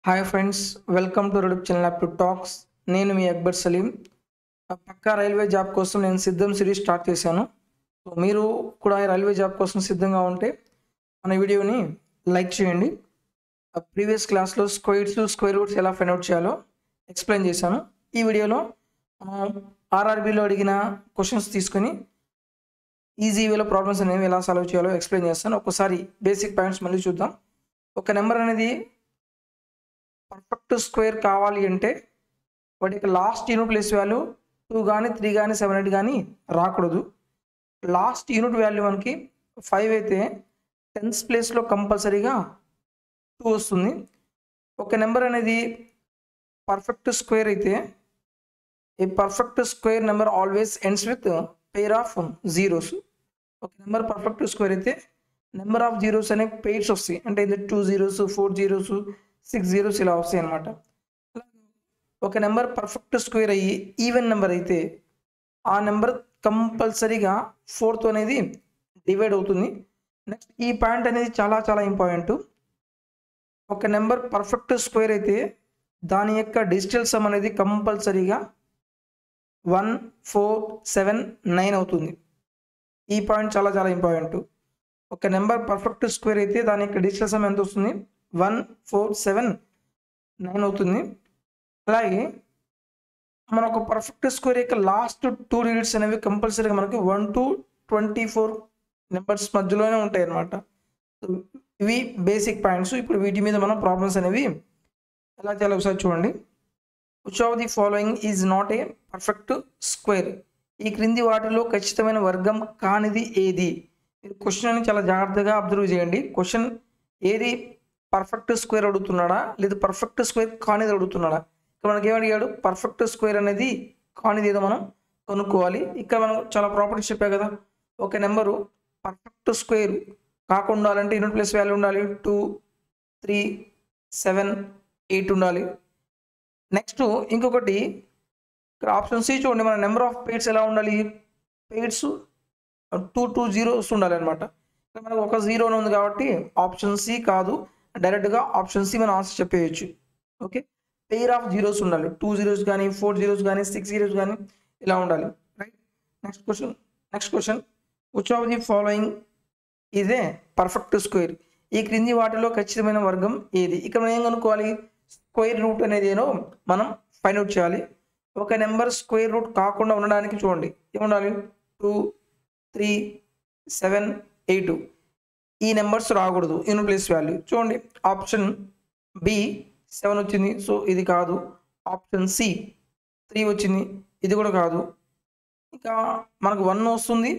Hi friends, welcome to రెడప్ channel up to talks. నేను మీ అక్బర్ సలీం. పక్కా రైల్వే జాబ్ కోసం నేను సిద్ధం సిరీస్ స్టార్ట్ చేశాను. సో మీరు కూడా ఈ రైల్వే జాబ్ కోసం సిద్ధంగా ఉంటే మన వీడియోని లైక్ చేయండి. ప్రీవియస్ క్లాస్లో స్క్వేర్ రూట్స్ ఎలా ఫైండ్ అవుట్ చేయాలో ఎక్స్ప్లెయిన్ చేశాను. ఈ వీడియోలో ఆర్ఆర్బీలో అడిగిన క్వశ్చన్స్ తీసుకొని ఈజీ వేలో ప్రాబ్లమ్స్ అనేవి ఎలా సాల్వ్ చేయాలో ఎక్స్ప్లెయిన్ చేస్తాను. ఒకసారి బేసిక్ పాయింట్స్ మళ్ళీ చూద్దాం. ఒక నెంబర్ అనేది పర్ఫెక్ట్ స్క్వేర్ కావాలి అంటే వాటి యొక్క లాస్ట్ యూనిట్ ప్లేస్ వాల్యూ 2 కానీ 3 కానీ 7 8 కానీ రాకూడదు. లాస్ట్ యూనిట్ వాల్యూ మనకి 5 అయితే టెన్స్ ప్లేస్లో కంపల్సరీగా 2 వస్తుంది. ఒక నెంబర్ అనేది పర్ఫెక్ట్ స్క్వేర్ అయితే ఏ perfect square number always ends with pair of zeros. ఒక నెంబర్ పర్ఫెక్ట్ స్క్వేర్ అయితే నెంబర్ ఆఫ్ జీరోస్ అనే పెయిర్స్ వస్తాయి. అంటే ఇది 2 జీరోస్ 4 జీరోస్ 6 జీరోస్ ఇలా వస్తాయి అన్నమాట. ఒక నెంబర్ పర్ఫెక్ట్ స్క్వేర్ అయ్యి ఈవెన్ నెంబర్ అయితే ఆ నెంబర్ కంపల్సరీగా 4తో అనేది డివైడ్ అవుతుంది. నెక్స్ట్ ఈ పాయింట్ అనేది చాలా చాలా ఇంపార్టెంట్. ఒక నెంబర్ పర్ఫెక్ట్ స్క్వేర్ అయితే దాని యొక్క డిజిటల్ సమ్ అనేది కంపల్సరీగా 1 4 7 9 అవుతుంది. ఈ పాయింట్ చాలా చాలా ఇంపార్టెంట్. ఒక నెంబర్ పర్ఫెక్ట్ స్క్వేర్ అయితే దాని యొక్క డిజిటల్ సమ్ ఎంత వస్తుంది? 1 4 7 9 అవుతుంది. అలాగే మన ఒక పర్ఫెక్ట్ స్క్వేర్ యొక్క లాస్ట్ 2 డిజిట్స్ అనేవి కంపల్సరీగా మనకి 1 to 24 నెంబర్స్ మధ్యలోనే ఉంటాయి అన్నమాట. ఇవి బేసిక్ పాయింట్స్. ఇప్పుడు వీటి మీద మనం ప్రాబ్లమ్స్ అనేవి ఎలా చేయాలో ఒకసారి చూడండి. Which of the following is not a perfect square? ఈ క్రింది వాటిలో ఖచ్చితమైన వర్గం కానిది ఏది? మీరు క్వశ్చన్ అని చాలా జాగ్రత్తగా అబ్జర్వ్ చేయండి. క్వశ్చన్ ఏది పర్ఫెక్ట్ స్క్వేర్ అడుగుతున్నాడా లేదా పర్ఫెక్ట్ స్క్వేర్ కానిది అడుగుతున్నాడా? ఇక్కడ మనకి ఏమడిగాడు? పర్ఫెక్ట్ స్క్వేర్ అనేది కానిది ఏదో మనం కనుక్కోవాలి. ఇక్కడ మనం చాలా ప్రాపర్టీస్ చెప్పా కదా. ఒక నెంబరు పర్ఫెక్ట్ స్క్వేర్ కాకుండా ఉండాలంటే యూనిట్ ప్లేస్ వాల్యూ ఉండాలి 2 3 7 8 ఉండాలి. నెక్స్ట్ ఇంకొకటి ఇక్కడ ఆప్షన్ సి చూడండి. మన నెంబర్ ఆఫ్ పెయిర్స్ ఎలా ఉండాలి? పెయిర్స్ 2 జీరోస్ ఉండాలి అనమాట. మనకు ఒక జీరోనే ఉంది కాబట్టి ఆప్షన్ సి కాదు, డైరెక్ట్గా ఆప్షన్ సి మనం ఆన్సర్ చెప్పేయచ్చు. ఓకే, పెయిర్ ఆఫ్ జీరోస్ ఉండాలి. 2 జీరోస్ కానీ 4 జీరోస్ కానీ 6 జీరోస్ కానీ ఇలా ఉండాలి. Right. Next question which of the following is a perfect square? ఈ క్రింది వాటిలో ఖచ్చితమైన వర్గం ఏది? ఇక్కడ మనం ఏం కనుక్కోవాలి? స్క్వేర్ రూట్ అనేది ఏదో మనం ఫైండ్ అవుట్ చేయాలి. ఒక నెంబర్ స్క్వేర్ రూట్ కాకుండా ఉండడానికి చూడండి ఏముండాలి? 2 3 7 8 ఈ నెంబర్స్ రాకూడదు యూనిట్ ప్లేస్ వాల్యూ. చూడండి ఆప్షన్ బి 7 వచ్చింది, సో ఇది కాదు. ఆప్షన్ సి 3 వచ్చింది, ఇది కూడా కాదు. ఇంకా మనకు 1 వస్తుంది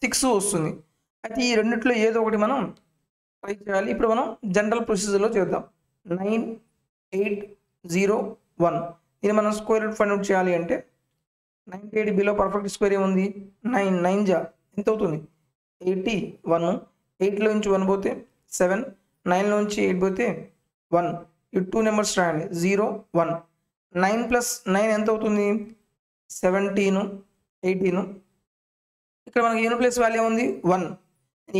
6 వస్తుంది. అయితే ఈ రెండిట్లో ఏదో ఒకటి మనం ట్రై చేయాలి. ఇప్పుడు మనం జనరల్ ప్రొసీజర్లో చేద్దాం. 9 8 0 1 ఇది మనం స్క్వేర్ రూట్ ఫైండ్ అవుట్ చేయాలి అంటే 98 బిలో పర్ఫెక్ట్ స్క్వేర్ ఏముంది? 9 9 జా ఎంత అవుతుంది? 81. 8లో నుంచి 1 పోతే 7, 9లో నుంచి 8 పోతే 1. ఈ 2 నెంబర్స్ రాయండి 0 1. 9 ప్లస్ 9 ఎంత అవుతుంది? 17 18. ఇక్కడ మనకి యూనిట్ ప్లేస్ వాల్యూ ఉంది 1.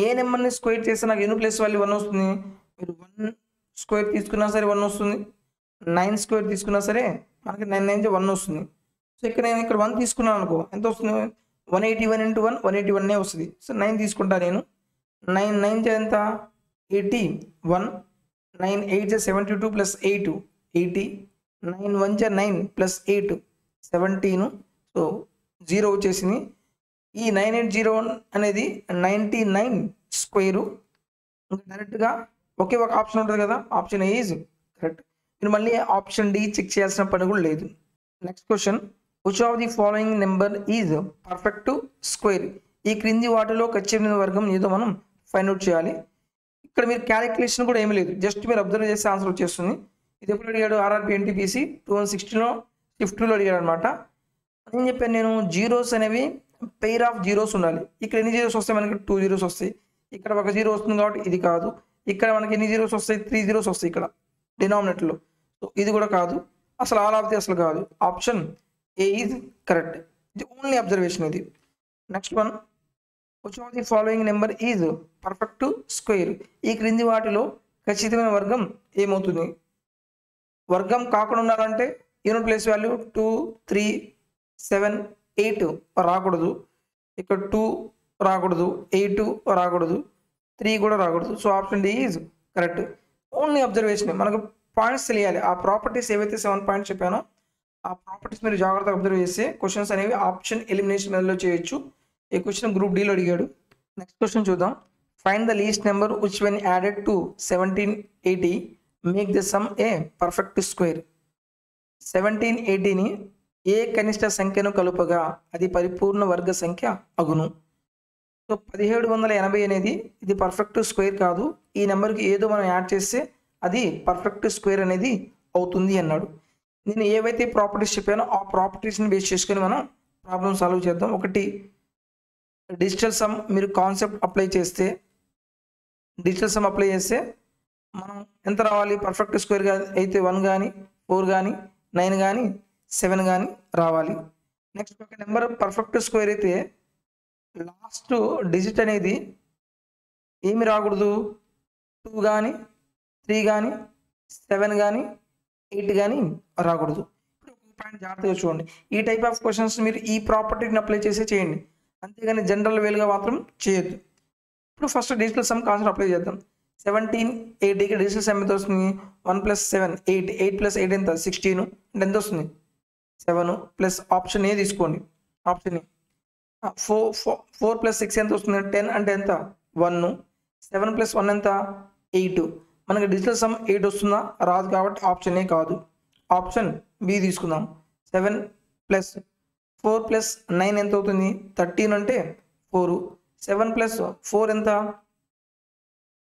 ఏ నెంబర్ని స్క్వేర్ చేస్తే నాకు యూనిట్ ప్లేస్ వాల్యూ 1 వస్తుంది? మీరు 1 స్క్వేర్ తీసుకున్నా సరే 1 వస్తుంది, 9 స్క్వేర్ తీసుకున్నా సరే మనకి 9 9 1 వస్తుంది. సో ఇక్కడ నేను ఇక్కడ 1 తీసుకున్నాను అనుకో, ఎంత వస్తుంది? 181 into 1 181 వస్తుంది. సో 9 తీసుకుంటా నేను. 9 9 ఎంత? 81. 9 8 72 ప్లస్ 8 80. 9 1 9 ప్లస్ 8 17. సో 0 వచ్చేసింది. ఈ 9801 అనేది 99 స్క్వేరు. డైరెక్ట్గా ఒకే ఒక ఆప్షన్ ఉంటుంది కదా, ఆప్షన్ ఏ ఈజ్ కరెక్ట్. మీరు మళ్ళీ ఆప్షన్ డి చెక్ చేయాల్సిన పని కూడా లేదు. Next question which of the following number is perfect square? ఈ క్రింది వాటిలో ఖచ్చితమైన వర్గం ఏదో మనం ఫైండ్ అవుట్ చేయాలి. ఇక్కడ మీరు క్యాలిక్యులేషన్ కూడా ఏమీ లేదు, జస్ట్ మీరు అబ్జర్వ్ చేస్తే ఆన్సర్ వచ్చేస్తుంది. ఇది ఎప్పుడు అడిగాడు? ఆర్ఆర్బి ఎన్టీపీసీ 2016లో షిఫ్ట్ 2లో అడిగాడు అనమాట. నేను చెప్పాను నేను జీరోస్ అనేవి పెయిర్ ఆఫ్ జీరోస్ ఉండాలి. ఇక్కడ ఎన్ని జీరోస్ వస్తాయి? మనకి 2 జీరోస్ వస్తాయి. ఇక్కడ ఒక జీరో వస్తుంది కాబట్టి ఇది కాదు. ఇక్కడ మనకి ఎన్ని జీరోస్ వస్తాయి? 3 జీరోస్ వస్తాయి ఇక్కడ డినామినేటర్లో. సో ఇది కూడా కాదు. అసలు ఆల్ ఆఫ్ ది అసలు కాదు. Option A is correct. ఇది ఓన్లీ అబ్జర్వేషన్ ఇది. Next one which of the following number is perfect square? ఈ క్రింది వాటిలో ఖచ్చితమైన వర్గం ఏమవుతుంది? వర్గం కాకుండా ఉండాలంటే యూనిట్ ప్లేస్ వాల్యూ 2, 3, 7, 8 రాకూడదు. ఇక్కడ 2 రాకూడదు, 8 రాకూడదు, 3 కూడా రాకూడదు. So option D is correct. Only observation, మనకు పాయింట్స్ తెలియాలి. ఆ ప్రాపర్టీస్ ఏవైతే 7 పాయింట్స్ చెప్పానో ఆ ప్రాపర్టీస్ మీరు జాగ్రత్తగా అబ్జర్వ్ చేస్తే క్వశ్చన్స్ అనేవి ఆప్షన్ ఎలిమినేషన్ మెథడ్లో చేయొచ్చు. ఈ క్వశ్చన్ గ్రూప్ డీలో అడిగాడు. నెక్స్ట్ క్వశ్చన్ చూద్దాం. Find the least number which when added to 1780 make the sum a perfect square. 1780ని ఏ కనిష్ట సంఖ్యను కలుపగా అది పరిపూర్ణ వర్గ సంఖ్య అగును. సో 1780 అనేది ఇది పర్ఫెక్ట్ స్క్వేర్ కాదు. ఈ నెంబర్కి ఏదో మనం యాడ్ చేస్తే అది పర్ఫెక్ట్ స్క్వేర్ అనేది అవుతుంది అన్నాడు. నేను ఏవైతే ప్రాపర్టీస్ చెప్పానో ఆ ప్రాపర్టీస్ని బేస్ చేసుకొని మనం ప్రాబ్లమ్ సాల్వ్ చేద్దాం. ఒకటి, డిజిటల్ సమ్ మీరు కాన్సెప్ట్ అప్లై చేస్తే మనం ఎంత రావాలి? పర్ఫెక్ట్ స్క్వేర్ అయితే 1 కానీ 4 కానీ 9 కానీ 7 కానీ రావాలి. నెక్స్ట్ ఒక నెంబర్ పర్ఫెక్ట్ స్క్వేర్ అయితే లాస్ట్ డిజిట్ అనేది ఏమి రాకూడదు? 2 కానీ 3 కానీ 7 కానీ 8 కానీ రాకూడదు. ఇప్పుడు ఒక పాయింట్ జాగ్రత్తగా చూడండి. ఈ టైప్ ఆఫ్ క్వశ్చన్స్ మీరు ఈ ప్రాపర్టీని అప్లై చేసి చేయండి, అంతేగాని జనరల్ వేలుగా మాత్రం చేయొద్దు. ఇప్పుడు first digital sum concept apply చేద్దాం. 1780కి డిజిటల్ సమ్ ఎంత వస్తుంది? 1 + 7 8, 8 + 8 ఎంత? 16. అంటే ఎంత వస్తుంది? 7 ప్లస్ ఆప్షన్ ఏ తీసుకోండి. ఆప్షన్ ఏ 4 + 6 ఎంత వస్తుంది? 10. అంటే ఎంత? 1. 7 + 1 ఎంత? 8. మనకి డిజిటల్ సమ్ 8 వస్తుందా? రాదు, కాబట్టి ఆప్షన్ ఏ కాదు. ఆప్షన్ బి తీసుకుందాం. 7 + 4 + 9 ఎంత అవుతుంది? 13. అంటే 4. 7 + 4 ఎంత?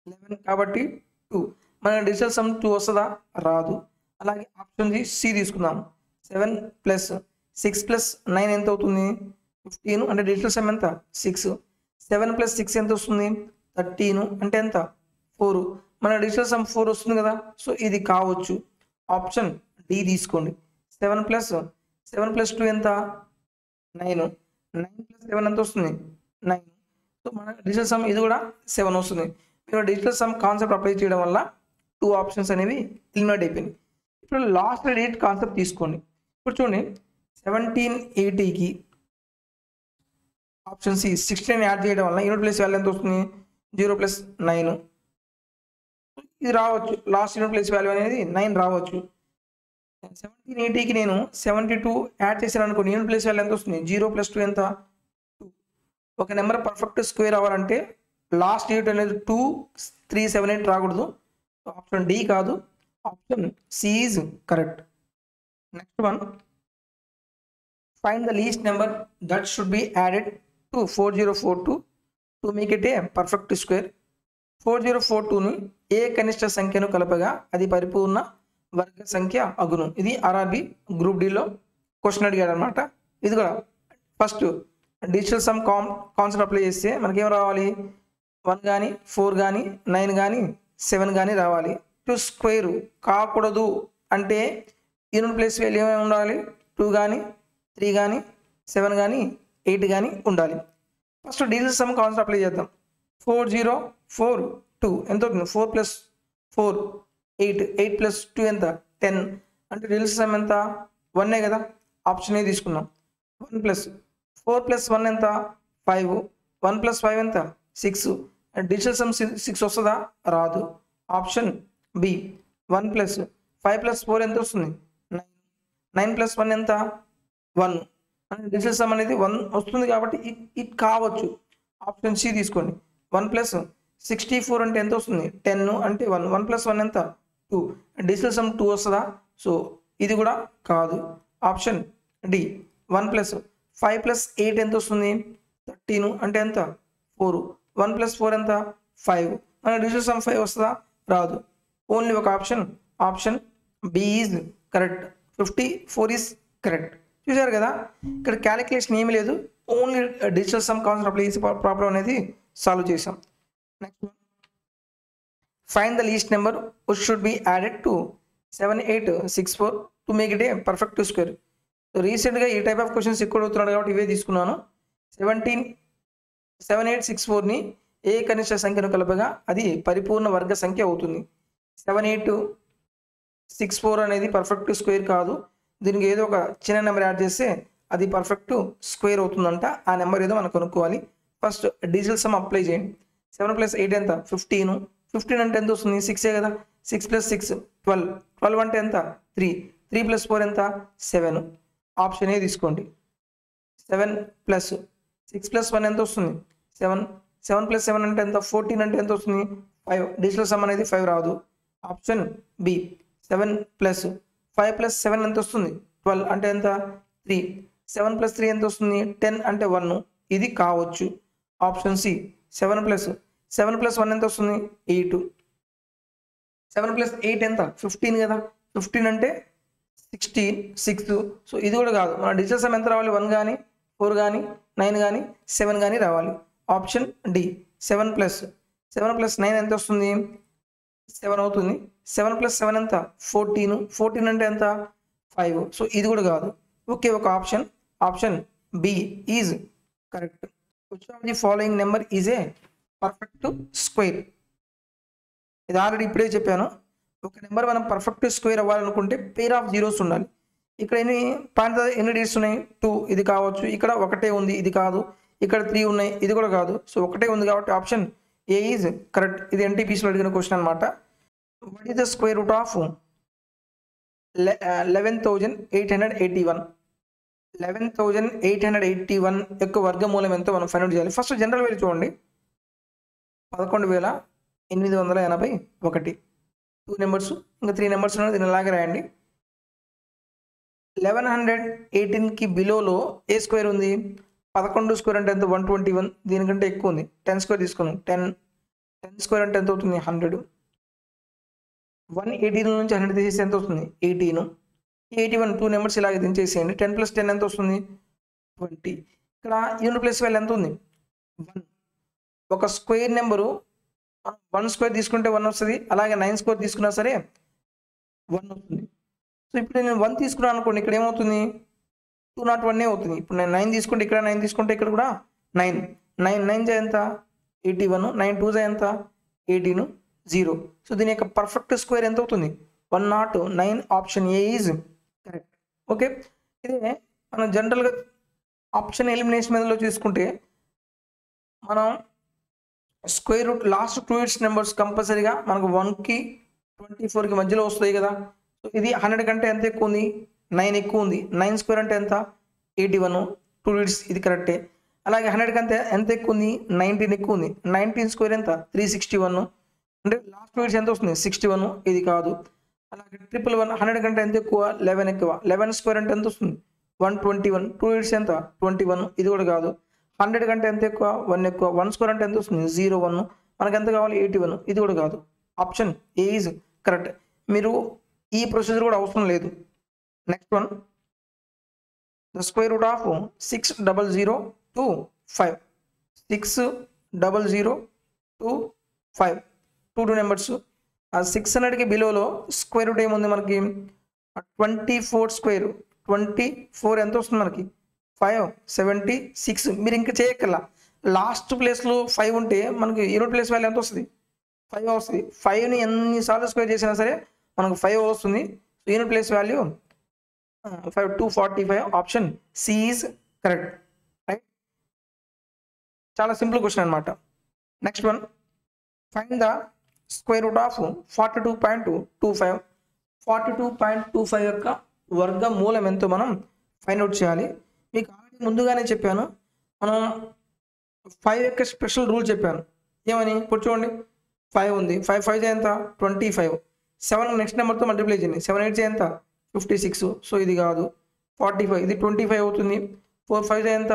11. కాబట్టి 2. మన డిజిటల్ సమ్ 2 వస్తుందా? రాదు. అలాగే ఆప్షన్ సి తీసుకుందాం. 7 + 6 + 9 ఎంత అవుతుంది? 15. అంటే డిజిటల్ సమ్ ఎంత? 6. 7 + 6 ఎంత వస్తుంది? 13. అంటే ఎంత? 4. మన డిజిటల్ సమ్ 4 వస్తుంది కదా, సో ఇది కావచ్చు. ఆప్షన్ డి తీసుకోండి. 7 + 2 ఎంత? 9. 9 + 7 ఎంత వస్తుంది? 9. సో మన డిజిటల్ సమ్ ఇది కూడా 7 వస్తుంది. మీరు డిజిటల్ సమ్ కాన్సెప్ట్ అప్లై చేయడం వల్ల 2 ఆప్షన్స్ అనేవి ఎలిమినేట్ అయిపోయినాయి. ఇప్పుడు లాస్ట్ డిజిట్ కాన్సెప్ట్ తీసుకోండి. ఇప్పుడు చూడండి, 1780కి ఆప్షన్ సి 16 యాడ్ చేయడం వల్ల యూనిట్ ప్లేస్ వాల్యూ ఎంత వస్తుంది? 0 + 9. ఇది రావచ్చు. లాస్ట్ యూనిట్ ప్లేస్ వాల్యూ అనేది 9 రావచ్చు. 1780కి నేను 72 యాడ్ చేశాను అనుకోండి, యూనిట్ ప్లేస్ వాల్యూ ఎంత వస్తుంది? 0 + 2 ఎంత? 2. ఒక నెంబర్ పర్ఫెక్ట్ స్క్వేర్ అవ్వాలంటే లాస్ట్ యూనిట్ అనేది 2, 3, 7, 8 రాకూడదు. ఆప్షన్ డి కాదు, option C is correct. Next one, find the least number that should be added to 4042 to make it a perfect square. 4042ని ఏ కనిష్ట సంఖ్యను కలపగా అది పరిపూర్ణ వర్గ సంఖ్య అగును. ఇది ఆర్ఆర్బి గ్రూప్ డిలో క్వశ్చన్ అడిగాడు అనమాట. ఇది కూడా first digital sum concept apply చేస్తే మనకేం రావాలి? 1 కానీ 4 కానీ 9 కానీ 7 కానీ రావాలి. టు స్క్వేర్ కాకూడదు అంటే యూనిట్ ప్లేస్ వాల్యూ ఏమైనా ఉండాలి? 2 కానీ 3 కానీ 7 కానీ 8 కానీ ఉండాలి. First digital sum concept apply చేద్దాం. 4042 ఎంత అవుతుంది? 4 + 4 8, 8 + 2 ఎంత? 10. అంటే డిజిటల్ సమ్ ఎంత? 1 కదా, ఆప్షన్ ఏ తీసుకున్నాం. 1 + 4 + 1 ఎంత? 5. 1 + 5 ఎంత? 6. డిజిటల్ సమ్ 6 వస్తుందా? రాదు. ఆప్షన్ బి 1 + 5 + 4 ఎంత వస్తుంది? 9. 9 + 1 ఎంత? 1. అంటే డిజిటల్ సమ్ అనేది 1 వస్తుంది కాబట్టి ఇది కావచ్చు. ఆప్షన్ సి తీసుకోండి. 1 + 64 అంటే ఎంత వస్తుంది? 10. అంటే 1. 1 + 1 ఎంత? 2. డిజిటల్ సమ్ 2 వస్తుందా? సో ఇది కూడా కాదు. ఆప్షన్ డి 1 + 5 + 8 ఎంత వస్తుంది? 13. అంటే ఎంత? 4. 1 + 4 ఎంత? 5. మన డిజిటల్ సమ్ 5 వస్తుందా? రాదు. ఓన్లీ ఒక option, option B is correct. 54 is correct. చూసారు కదా, ఇక్కడ క్యాలిక్యులేషన్ ఏమీ లేదు, only digital sum concept apply చేసి ప్రాబ్లం అనేది సాల్వ్ చేసాం. Next, find the least number which should be added to 7864 to make it a perfect square. రీసెంట్గా ఈ టైప్ ఆఫ్ క్వశ్చన్స్ ఎక్కువ అవుతున్నాడు కాబట్టి ఇవే తీసుకున్నాను. 7864ని ఏ కనిష్ట సంఖ్యను కలపగా అది పరిపూర్ణ వర్గ సంఖ్య అవుతుంది. 78 64 అనేది పర్ఫెక్ట్ స్క్వేర్ కాదు, దీనికి ఏదో ఒక చిన్న నెంబర్ యాడ్ చేస్తే అది పర్ఫెక్ట్ స్క్వేర్ అవుతుందంట. ఆ నెంబర్ ఏదో మనం కనుక్కోవాలి. ఫస్ట్ డిజిటల్ సమ్ అప్లై చేయండి. 7 + 8 ఎంత? 15. 15 అంటే ఎంత వస్తుంది? 6 కదా. 6 + 6 12. 12 అంటే ఎంత? 3. 3 + 4 ఎంత? 7. ఆప్షన్ ఏ తీసుకోండి. 7 + 6 + 1 ఎంత వస్తుంది? 7. 7 + 7 అంటే ఎంత? 14 అంటే ఎంత వస్తుంది? 5. డిజిటల్ సమ్ అనేది 5 రాదు. Option B. 7 + 5 + 7 ఎంత వస్తుంది? 12 అంటే ఎంత? 3. 7 + 3 ఎంత వస్తుంది? 10 అంటే 1. ఇది కావచ్చు. Option C. 7 + 1 ఎంత వస్తుంది? 8. 7 + 8 ఎంత? 15 కదా. 15 అంటే 16, 6. సో ఇది కూడా కాదు. మన డిజిటల్ సమ్ ఎంత రావాలి? 1 కానీ 4 కానీ 9 కానీ 7 కానీ రావాలి. Option D. 7 + 9 ఎంత వస్తుంది? 7 అవుతుంది. 7 + 7 ఎంత? 14. 14 అంటే ఎంత? 5. సో ఇది కూడా కాదు. ఓకే, ఒక option B is correct. Which of the following number is a perfect square? ఇది ఆల్రెడీ ఇప్పుడే చెప్పాను. ఒక నెంబర్ మనం పర్ఫెక్ట్ స్క్వేర్ అవ్వాలనుకుంటే పేర్ ఆఫ్ జీరోస్ ఉండాలి. ఇక్కడ ఎన్ని డిజిట్స్ ఉన్నాయి? 2. ఇది కావచ్చు. ఇక్కడ ఒకటే ఉంది, ఇది కాదు. ఇక్కడ 3 ఉన్నాయి, ఇది కూడా కాదు. సో ఒకటే ఉంది కాబట్టి ఆప్షన్ ఏ ఈజ్ కరెక్ట్. ఇది ఎన్టీపీసీలో అడిగిన క్వశ్చన్ అనమాట. What is the square root of 11,881? 11,881 యొక్క వర్గమూలం ఎంతో మనం ఫైండ్ అవుట్ చేయాలి. ఫస్ట్ జనరల్ వాల్యూ చూడండి. 11,881. 2 నెంబర్స్, ఇంకా 3 నెంబర్స్ ఉన్నాయి. దీన్ని ఇలాగే రాయండి. 1118కి బిలోలో ఏ స్క్వేర్ ఉంది? 11 స్క్వేర్ అంటే ఎంత? 121. దీనికంటే ఎక్కువ ఉంది. 10 స్క్వేర్ తీసుకున్నాం. 10 స్క్వేర్ అంటే ఎంత అవుతుంది? 100. 118 నుంచి 100 తీసేసి ఎంత వస్తుంది? 18. 81. 2 నెంబర్స్ ఇలాగే దించేసేయండి. 10 + 10 ఎంత వస్తుంది? 20. ఇక్కడ యూనిట్ ప్లేస్ వాల్యూ ఎంత ఉంది? 1. ఒక స్క్వేర్ నెంబరు 1 స్క్వేర్ తీసుకుంటే 1 వస్తుంది. అలాగే 9 స్క్వేర్ తీసుకున్నా సరే 1 వస్తుంది. సో ఇప్పుడు నేను 1 తీసుకున్నాను అనుకోండి, ఇక్కడ ఏమవుతుంది? 201 అవుతుంది. ఇప్పుడు నేను 9 తీసుకుంటే ఇక్కడ 9 తీసుకుంటే ఇక్కడ కూడా 9. 9 జా ఎంత? 81. 9 2 జా ఎంత? 18. 0. సో దీని యొక్క పర్ఫెక్ట్ స్క్వేర్ ఎంత అవుతుంది? 109. Option A is correct. Okay, ఇదే మనం జనరల్గా ఆప్షన్ ఎలిమినేషన్ మెథడ్లో చూసుకుంటే మనం square root last 2 digits numbers కంపల్సరీగా మనకు 1కి 24కి మధ్యలో వస్తాయి కదా. సో ఇది 100 కంటే ఎంత ఎక్కువ ఉంది? 9 ఎక్కువ ఉంది. 9 స్క్వేర్ అంటే ఎంత? 81. 2 digits, ఇది కరెక్టే. అలాగే 100 కంటే ఎంత ఎక్కువ ఉంది? 19 ఎక్కువ ఉంది. 19 స్క్వేర్ ఎంత? 361. అంటే లాస్ట్ 2 digits ఎంత వస్తుంది? 61. ఇది కాదు. అలాగే 111. 100 కంటే ఎంత ఎక్కువ? 11 ఎక్కువ. 11 స్క్వేర్ అంటే ఎంత వస్తుంది? 121. 2 digits ఎంత? 21. ఇది కూడా కాదు. 100 కంటే ఎంత ఎక్కువ? 1 ఎక్కువ. 1 స్క్వేర్ అంటే ఎంత వస్తుంది? 01. మనకు ఎంత కావాలి? 81. ఇది కూడా కాదు. Option A is correct. మీరు ఈ ప్రొసీజర్ కూడా అవసరం లేదు. Next one, the square root of 60025. 60025. 2 numbers. ఆ 600కి బిలోలో స్క్వేర్ రూట్ ఏముంది మనకి? 24 స్క్వేర్. 24 ఎంత వస్తుంది మనకి? 576. మీరు ఇంకా చేయక్కర్లా. లాస్ట్ ప్లేస్లో 5 ఉంటే మనకి యూనిట్ ప్లేస్ వాల్యూ ఎంత వస్తుంది? 5 వస్తుంది. 5ని ఎన్నిసార్లు స్క్వేర్ చేసినా సరే మనకు 5 వస్తుంది. Unit place value 245. Option C is correct. Right, చాలా సింపుల్ క్వశ్చన్ అనమాట. Next one, find the square root of 42.25. 42.25 యొక్క వర్గమూలం ఎంతో మనం ఫైండ్ అవుట్ చేయాలి. మీకు ఆల్రెడీ ముందుగానే చెప్పాను, మనం 5 యొక్క స్పెషల్ రూల్ చెప్పాను. ఏమని? ఇప్పుడు చూడండి, 5 ఉంది. 5 5 ఎంత? 25. 7 నెక్స్ట్ నెంబర్తో మల్టిప్లై చేయండి. 7 8 ఎంత? 56. సో ఇది కాదు. 45. ఇది 25 అవుతుంది. 4 5 ఎంత?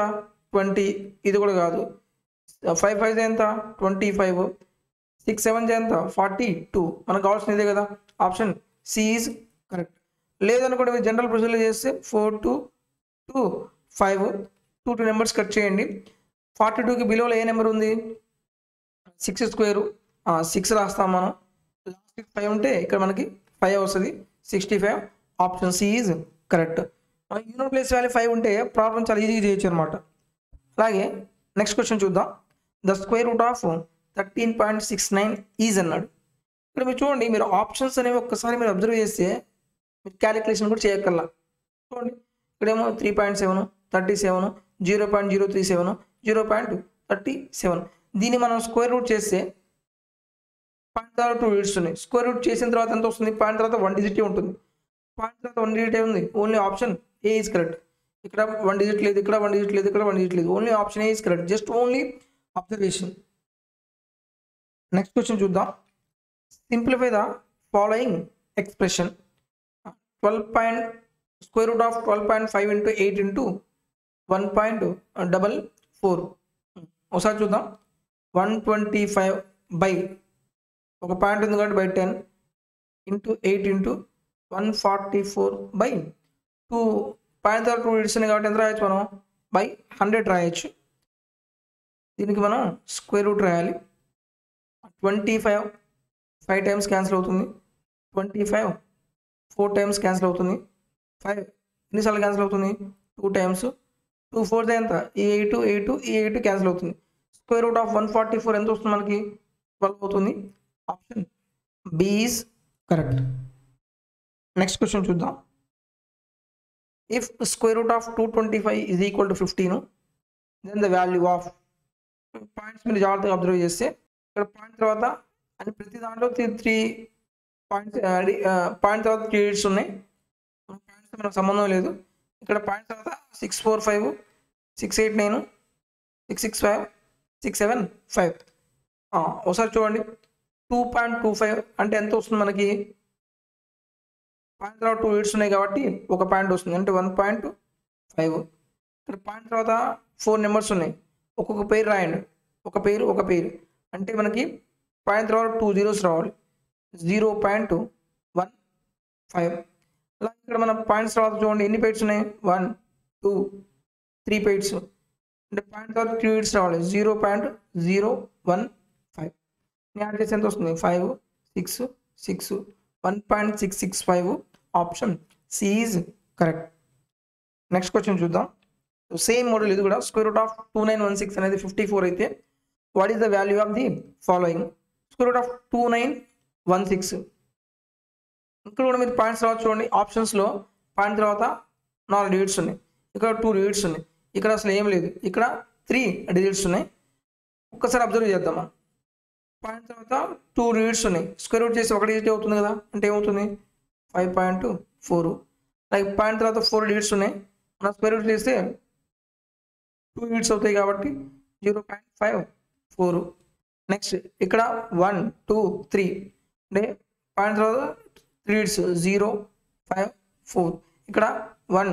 20. ఇది కూడా కాదు. 5 5 ఎంత? 25. 6 7 ఎంత? 42. మనకు కావాల్సిన ఇదే కదా. Option C is correct. లేదనుకోండి, మీరు జనరల్ ప్రొసీజర్లో చేస్తే 4 2 2 5. 2 నెంబర్స్ కట్ చేయండి. 42కి బిలోలో ఏ నెంబర్ ఉంది? 6 స్క్వేరు. 6 రాస్తాం మనం. లాస్ట్ 5 ఉంటే ఇక్కడ మనకి 5 వస్తుంది. 65. Option C is correct. Unit place value 5 ఉంటే ప్రాబ్లం చాలా ఈజీగా చేయొచ్చు అనమాట. అలాగే నెక్స్ట్ క్వశ్చన్ చూద్దాం. The square root of 13.69 is అన్నాడు. ఇక్కడ మీరు చూడండి, మీరు ఆప్షన్స్ అనేవి ఒక్కసారి మీరు అబ్జర్వ్ చేస్తే మీరు క్యాలిక్యులేషన్ కూడా చేయక్కర్లా. చూడండి ఇక్కడేమో 3.7, 37, 0.037, 0.37. దీన్ని మనం స్క్వేర్ రూట్ చేస్తే పాయింట్ తర్వాత 2 డిజిట్స్ ఉన్నాయి. స్క్వేర్ రూట్ చేసిన తర్వాత ఎంత వస్తుంది? పాయింట్ తర్వాత 1 డిజిట్ ఉంటుంది. పాయింట్ తర్వాత 1 డిజిట్ ఉంది. Only option A is correct. ఇక్కడ 1 డిజిట్ లేదు, ఇక్కడ 1 డిజిట్ లేదు, ఇక్కడ 1 డిజిట్ లేదు. Only option A is correct. Just only observation. Next question చూద్దాం. Simplify the following expression. 12. Square root of 12.5 into 8 into 1.44. ఒకసారి చూద్దాం. 125 బై ఒక పాయింట్ ఉంది కాబట్టి by 10 into 8 into 144 by 2 point తర్వాత 2 డిజిట్స్ ఉన్నాయి కాబట్టి ఎంత రాయొచ్చు మనం? బై 100 రాయొచ్చు. దీనికి మనం స్క్వేర్ రూట్ రాయాలి. 25 5 టైమ్స్ క్యాన్సిల్ అవుతుంది. 25 4 టైమ్స్ క్యాన్సిల్ అవుతుంది. 5 ఎన్నిసార్లు క్యాన్సిల్ అవుతుంది? 2 టైమ్స్. 2 4 ఎంత? ఈ 8 క్యాన్సిల్ అవుతుంది. స్క్వేర్ రూట్ ఆఫ్ 144 ఎంత వస్తుంది మనకి? 12 అవుతుంది. Option B is correct. Next question చూద్దాం. If square root of 225 is equal to 15, then the value of points మీరు జాగ్రత్తగా అబ్జర్వ్ చేస్తే ఇక్కడ పాయింట్ తర్వాత అని ప్రతి దాంట్లో 3 పాయింట్స్ పాయింట్ తర్వాత 3 డిజిట్స్ ఉన్నాయి. పాయింట్స్ మనకు సంబంధం లేదు. ఇక్కడ పాయింట్ తర్వాత 645, 689, 665, 675. ఒకసారి చూడండి. 2.25 అంటే ఎంత వస్తుంది మనకి? పాయింట్ తర్వాత 2 డిజిట్స్ ఉన్నాయి కాబట్టి ఒక పాయింట్ వస్తుంది, అంటే 1.5. ఇక్కడ పాయింట్ తర్వాత 4 నెంబర్స్ ఉన్నాయి. ఒక్కొక్క పేరు రాయండి. ఒక పేరు అంటే మనకి పాయింట్ తర్వాత 2 zeros రావాలి. 0.15. అలా ఇక్కడ మన పాయింట్స్ తర్వాత చూడండి ఎన్ని పేర్స్ ఉన్నాయి? 1 2 3 పేర్స్. అంటే పాయింట్ తర్వాత 3 డిజిట్స్ రావాలి. 0.015. యాడ్ చేసి ఎంత వస్తుంది? 5 6 6 1.665. Option C is correct. Next question చూద్దాం. సేమ్ మోడల్ ఇది కూడా. స్క్వేర్ రూట్ ఆఫ్ 2916 అనేది 54 అయితే what is the value of the following? Square root of 2916. ఇక్కడ కూడా మీరు పాయింట్స్ తర్వాత చూడండి. ఆప్షన్స్లో పాయింట్ తర్వాత 4 డిజిట్స్ ఉన్నాయి. ఇక్కడ 2 డిజిట్స్ ఉన్నాయి. ఇక్కడ అసలు ఏం లేదు. ఇక్కడ 3 డిజిట్స్ ఉన్నాయి. ఒక్కసారి అబ్జర్వ్ చేద్దామా. పాయింట్ తర్వాత 2 డిజిట్స్ ఉన్నాయి. స్క్వేర్ రూట్ చేసి 1 డిజిట్ అవుతుంది కదా, అంటే ఏమవుతుంది? 5.4. లైక్ పాయింట్ తర్వాత 4 డిజిట్స్ ఉన్నాయి. మనం స్క్వేర్ రూట్ చేస్తే 2 డిజిట్స్ అవుతాయి కాబట్టి 0.54. నెక్స్ట్ ఇక్కడ 1 2 3 అంటే పాయింట్ తర్వాత 3 డిజిట్స్ 0 5 4. ఇక్కడ 1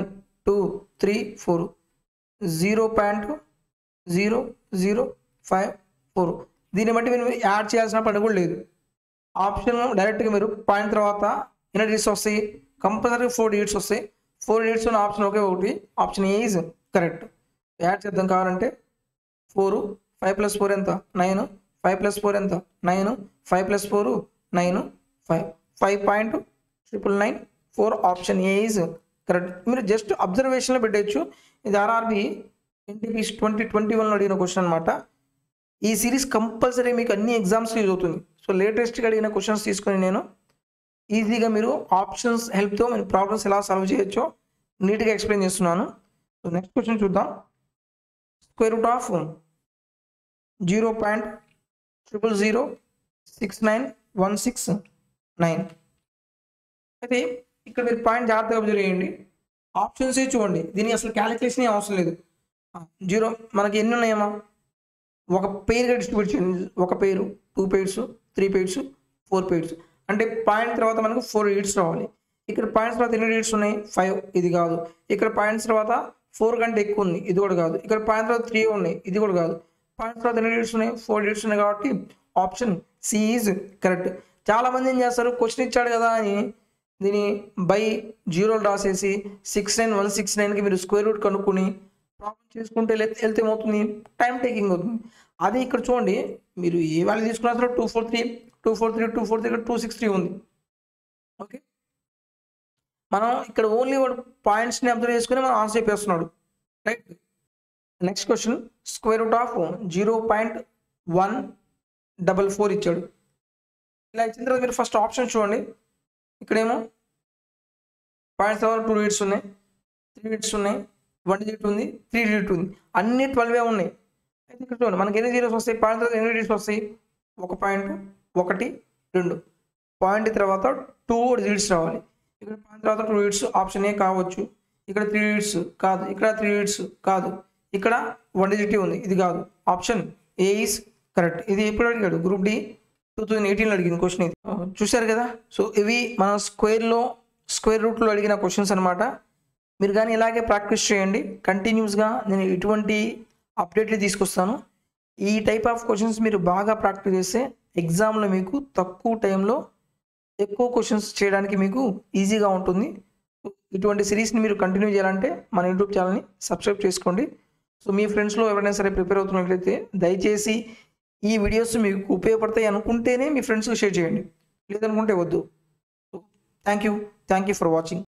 2 3 4 0.0054. దీన్ని బట్టి మీరు యాడ్ చేయాల్సిన పని కూడా లేదు. ఆప్షన్ డైరెక్ట్గా మీరు పాయింట్ తర్వాత ఎన్ని డిజిట్స్ వస్తాయి? కంపల్సరీ 4 డిజిట్స్ వస్తాయి. 4 డిజిట్స్ ఉన్న ఆప్షన్ ఒకే ఒకటి. Option A is correct. Add చేద్దాం కావాలంటే 4 5 + 4 ఎంత? 9. 5 + 4 ఎంత? 9. 5 + 4 9 5. 5.994. Option A is correct. మీరు జస్ట్ అబ్జర్వేషన్లో పెట్టచ్చు. ఇది ఆర్ఆర్బి ఎన్టీపీసీ 2021లో అడిగిన క్వశ్చన్ అనమాట. ఈ సిరీస్ కంపల్సరీ మీకు అన్ని ఎగ్జామ్స్లో యూజ్ అవుతుంది. సో లేటెస్ట్గా అడిగిన క్వశ్చన్స్ తీసుకొని నేను ఈజీగా మీరు ఆప్షన్స్ హెల్ప్తో మీరు ప్రాబ్లమ్స్ ఎలా సాల్వ్ చేయొచ్చో నీట్గా ఎక్స్ప్లెయిన్ చేస్తున్నాను. సో నెక్స్ట్ క్వశ్చన్ చూద్దాం. స్క్వేర్ రూట్ ఆఫ్ 0.0006916 అయితే ఇక్కడ మీరు పాయింట్ జాగ్రత్తగా అబ్జర్వ్ చేయండి. ఆప్షన్స్ చూడండి. దీనికి అసలు క్యాలిక్యులేషన్ అవసరం లేదు. 0 మనకి ఎన్ని ఉన్నాయేమో ఒక పేరుగా డిస్ట్రిబ్యూట్ చేయండి. ఒక పేరు, 2 పేర్స్, 3 పేర్స్, 4 పేర్స్. అంటే పాయింట్ తర్వాత మనకు 4 డిజిట్స్ రావాలి. ఇక్కడ పాయింట్స్ తర్వాత ఎన్ని డిజిట్స్ ఉన్నాయి? 5. ఇది కాదు. ఇక్కడ పాయింట్స్ తర్వాత 4 కంటే ఎక్కువ ఉంది. ఇది కూడా కాదు. ఇక్కడ పాయింట్ తర్వాత 3 ఉన్నాయి. ఇది కూడా కాదు. పాయింట్స్ తర్వాత ఎన్ని డిజిట్స్ ఉన్నాయి? 4 డిజిట్స్ ఉన్నాయి కాబట్టి ఆప్షన్ సి ఈజ్ కరెక్ట్. చాలామంది ఏం చేస్తారు? క్వశ్చన్ ఇచ్చాడు కదా అని దీన్ని బై 0 రాసేసి 69169కి మీరు స్క్వేర్ రూట్ కనుక్కొని ప్రాబ్లం చేసుకుంటే వెళ్తే ఏమవుతుంది? టైం టేకింగ్ అవుతుంది. అదే ఇక్కడ చూడండి, మీరు ఏ వాల్యూ తీసుకున్నా సరే 243 ఇక్కడ 263 ఉంది. ఓకే, మనం ఇక్కడ ఓన్లీ పాయింట్స్ని అబ్జర్వ్ చేసుకుని మనం ఆన్సర్ చెప్పేస్తున్నాడు. Right. Next question. Square root of 0.144 ఇచ్చాడు. ఇలా ఇచ్చిన తర్వాత మీరు ఫస్ట్ ఆప్షన్ చూడండి. ఇక్కడేమో పాయింట్స్ తర్వాత 2 డిజిట్స్ ఉన్నాయి, 3 డిజిట్స్ ఉన్నాయి, 1 డిజిట్ ఉంది, 3 డిజిట్ ఉంది, అన్ని 12 ఉన్నాయి. అయితే ఇక్కడ చూడండి మనకి ఎన్ని జీరోస్ వస్తాయి, పాయింట్ తర్వాత ఎన్ని డిజిట్స్ వస్తాయి, 1 పాయింట్ 1 2 పాయింట్ తర్వాత 2 డిజిట్స్ రావాలి. ఇక్కడ పాయింట్ తర్వాత 2 డిజిట్స్ ఆప్షన్ ఏ కావచ్చు, ఇక్కడ 3 డిజిట్స్ కాదు, ఇక్కడ 3 డిజిట్స్ కాదు, ఇక్కడ 1 డిజిట్ ఉంది, ఇది కాదు. Option A is correct. ఇది ఎప్పుడు అడిగాడు, గ్రూప్ డి 2018లో అడిగిన క్వశ్చన్ ఇది. చూశారు కదా. సో ఇవి మన స్క్వేర్ రూట్లో అడిగిన క్వశ్చన్స్ అనమాట. మీరు కానీ ఇలాగే ప్రాక్టీస్ చేయండి కంటిన్యూస్గా. నేను ఇటువంటి అప్డేట్లు తీసుకొస్తాను. ఈ టైప్ ఆఫ్ క్వశ్చన్స్ మీరు బాగా ప్రాక్టీస్ చేస్తే ఎగ్జామ్లో మీకు తక్కువ టైంలో ఎక్కువ క్వశ్చన్స్ చేయడానికి మీకు ఈజీగా ఉంటుంది. ఇటువంటి సిరీస్ని మీరు కంటిన్యూ చేయాలంటే మన యూట్యూబ్ ఛానల్ని సబ్స్క్రైబ్ చేసుకోండి. సో మీ ఫ్రెండ్స్లో ఎవరైనా సరే ప్రిపేర్ అవుతున్నట్లయితే దయచేసి ఈ వీడియోస్ మీకు ఉపయోగపడతాయి అనుకుంటేనే మీ ఫ్రెండ్స్కి షేర్ చేయండి, లేదనుకుంటే వద్దు. Thank you for watching.